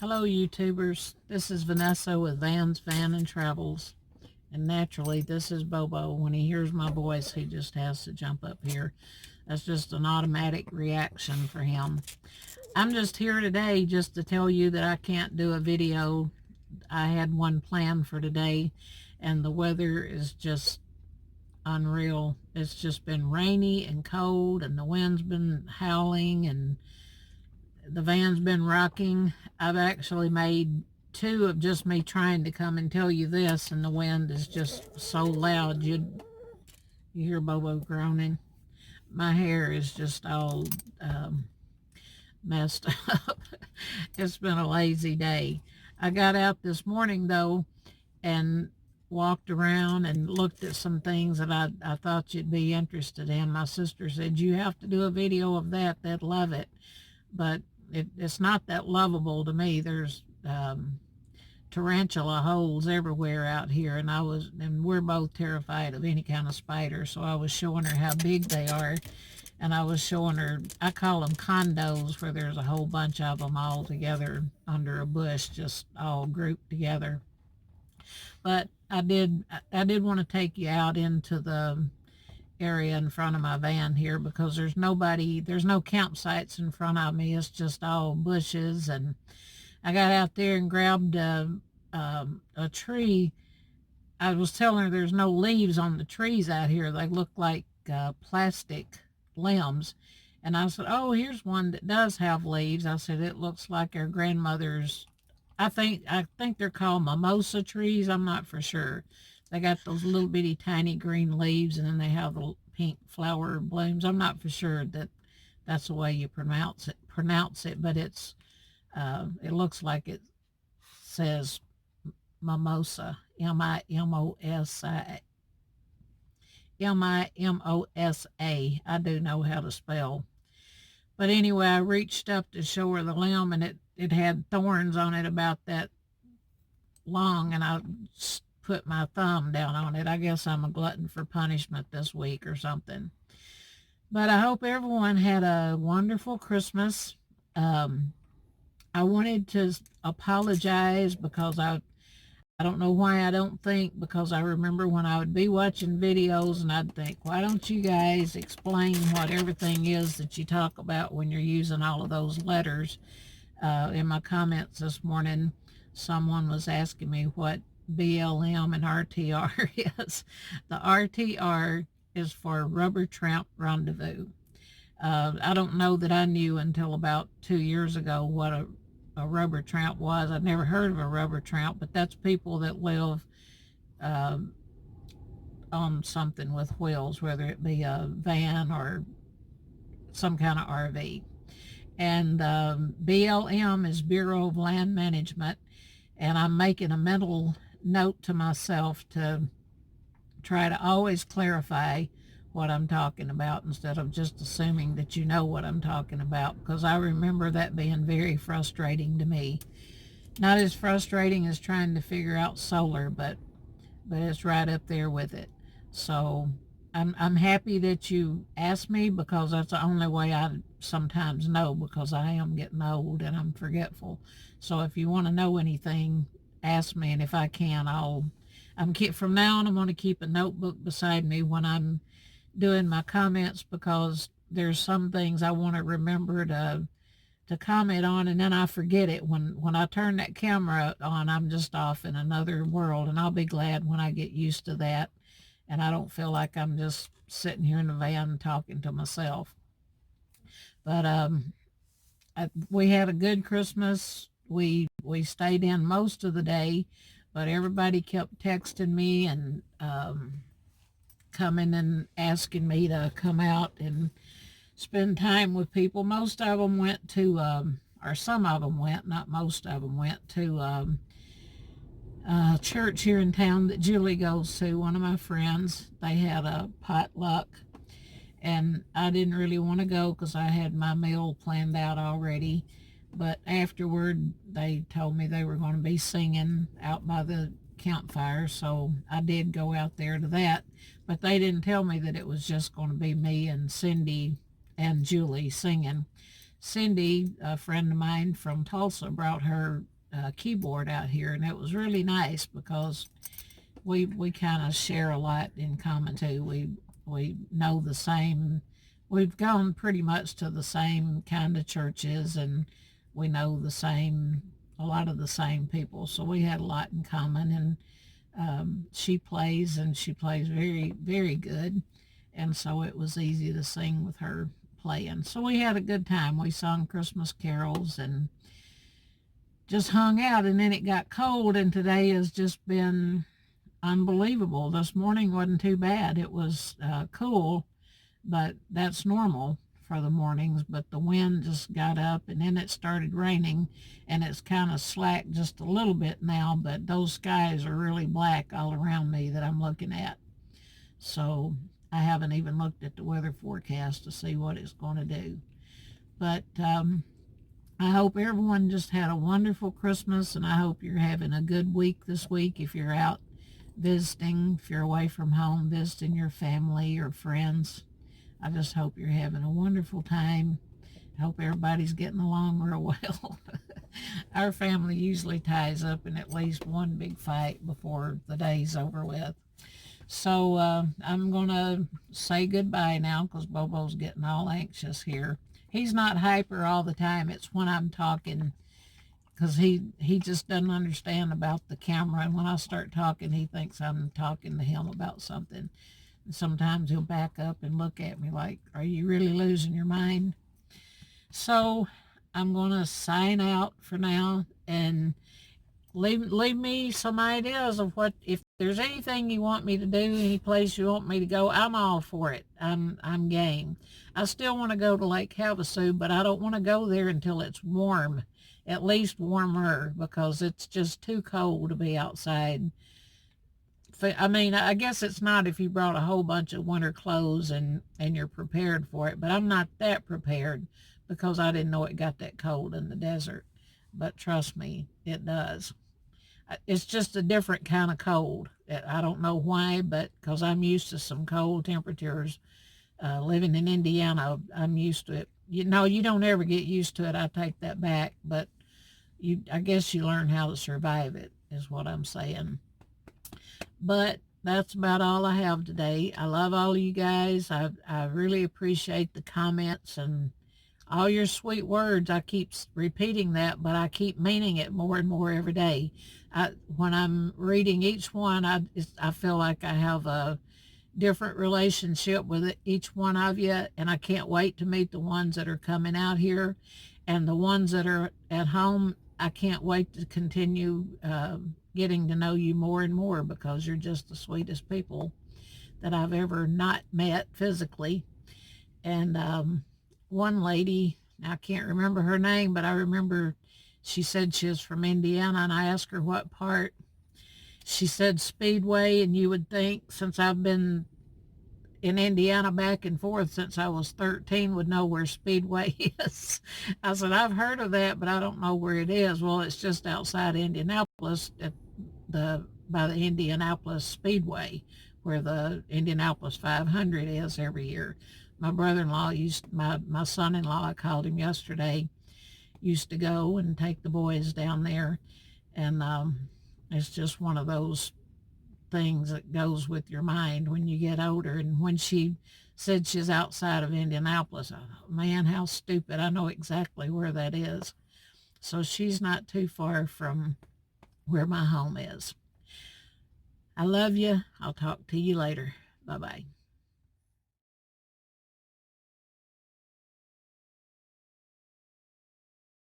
Hello YouTubers, this is Vanessa with Van and Travels, and naturally this is Bobo. When he hears my voice he just has to jump up here. That's just an automatic reaction for him. I'm just here today just to tell you that I can't do a video. I had one planned for today and the weather is just unreal. It's just been rainy and cold and the wind's been howling and the van's been rocking. I've actually made two of just me trying to come and tell you this, and the wind is just so loud. You hear Bobo groaning. My hair is just all messed up. It's been a lazy day. I got out this morning though and walked around and looked at some things that I thought you'd be interested in. My sister said, you have to do a video of that. They'd love it. But it's not that lovable to me. There's tarantula holes everywhere out here, and we're both terrified of any kind of spider. So I was showing her how big they are, and I was showing her, I call them condos, where there's a whole bunch of them all together under a bush, just all grouped together. But I did want to take you out into the area in front of my van here, because there's no campsites in front of me. It's just all bushes, and I got out there and grabbed a tree. I was telling her there's no leaves on the trees out here. They look like plastic limbs, and I said, oh, here's one that does have leaves. I said, it looks like our grandmother's, I think they're called mimosa trees. I'm not for sure. They got those little bitty tiny green leaves, and then they have the pink flower blooms. I'm not for sure that that's the way you pronounce it, but it's it looks like it says mimosa, M-I-M-O-S-A. M-I-M-O-S-A. I do know how to spell. But anyway, I reached up to show her the limb, and it had thorns on it about that long, and I put my thumb down on it. I guess I'm a glutton for punishment this week or something. But I hope everyone had a wonderful Christmas. I wanted to apologize because I don't know why I don't think, because I remember when I would be watching videos and I'd think, why don't you guys explain what everything is that you talk about when you're using all of those letters? In my comments this morning, someone was asking me what BLM and RTR is. The RTR is for Rubber Tramp Rendezvous. I don't know that I knew until about 2 years ago what a rubber tramp was. I'd never heard of a rubber tramp, but that's people that live on something with wheels, whether it be a van or some kind of RV. And BLM is Bureau of Land Management, and I'm making a mental note to myself to try to always clarify what I'm talking about instead of just assuming that you know what I'm talking about, because I remember that being very frustrating to me. Not as frustrating as trying to figure out solar, but it's right up there with it. So I'm happy that you asked me, because that's the only way I sometimes know, because I am getting old and I'm forgetful. So if you want to know anything, ask me, and if I can, from now on I'm going to keep a notebook beside me when I'm doing my comments, because there's some things I want to remember to comment on, and then I forget it. When I turn that camera on, I'm just off in another world, and I'll be glad when I get used to that and I don't feel like I'm just sitting here in the van talking to myself. But we had a good Christmas. We stayed in most of the day, but everybody kept texting me and coming and asking me to come out and spend time with people. Most of them went to, or some of them went, not most of them went to church here in town that Julie goes to, one of my friends. They had a potluck, and I didn't really want to go because I had my meal planned out already. But afterward, they told me they were going to be singing out by the campfire, so I did go out there to that. But they didn't tell me that it was just going to be me and Cindy and Julie singing. Cindy, a friend of mine from Tulsa, brought her keyboard out here, and it was really nice because we kind of share a lot in common too. We know the same. We've gone pretty much to the same kind of churches, and we know a lot of the same people. So we had a lot in common, and she plays, and she plays very, very good. And so it was easy to sing with her playing. So we had a good time. We sung Christmas carols and just hung out. And then it got cold, and today has just been unbelievable. This morning wasn't too bad. It was cool, but that's normal for the mornings. But the wind just got up, and then it started raining, and it's kind of slack just a little bit now, but those skies are really black all around me that I'm looking at. So I haven't even looked at the weather forecast to see what it's going to do. But I hope everyone just had a wonderful Christmas, and I hope you're having a good week this week if you're out visiting, if you're away from home, visiting your family or friends. I just hope you're having a wonderful time. I hope everybody's getting along real well. Our family usually ties up in at least one big fight before the day's over with. So I'm going to say goodbye now because Bobo's getting all anxious here. He's not hyper all the time. It's when I'm talking because he just doesn't understand about the camera. And when I start talking, he thinks I'm talking to him about something. And sometimes he'll back up and look at me like, are you really losing your mind? So I'm going to sign out for now and leave me some ideas of what, if there's anything you want me to do, any place you want me to go, I'm all for it. I'm game. I still want to go to Lake Havasu, but I don't want to go there until it's warm, at least warmer, because it's just too cold to be outside. I mean, I guess it's not if you brought a whole bunch of winter clothes and you're prepared for it, but I'm not that prepared because I didn't know it got that cold in the desert. But trust me, it does. It's just a different kind of cold. I don't know why, but because I'm used to some cold temperatures. Living in Indiana, I'm used to it. You don't ever get used to it. I take that back, but I guess you learn how to survive it, is what I'm saying. But that's about all I have today. I love all of you guys. I really appreciate the comments and all your sweet words. I keep repeating that, but I keep meaning it more and more every day. When I'm reading each one, I feel like I have a different relationship with each one of you, and I can't wait to meet the ones that are coming out here, and the ones that are at home. I can't wait to continue getting to know you more and more because you're just the sweetest people that I've ever not met physically. And one lady, I can't remember her name, but I remember she said she was from Indiana, and I asked her what part. She said Speedway, and you would think, since I've been in Indiana back and forth since I was 13, would know where Speedway is. I said, I've heard of that, but I don't know where it is. Well, it's just outside Indianapolis by the Indianapolis Speedway, where the Indianapolis 500 is every year. My brother-in-law my son-in-law, I called him yesterday, used to go and take the boys down there. And it's just one of those things that goes with your mind when you get older. And when she said she's outside of Indianapolis, I thought, man, how stupid. I know exactly where that is. So she's not too far from where my home is. I love you. I'll talk to you later. Bye-bye.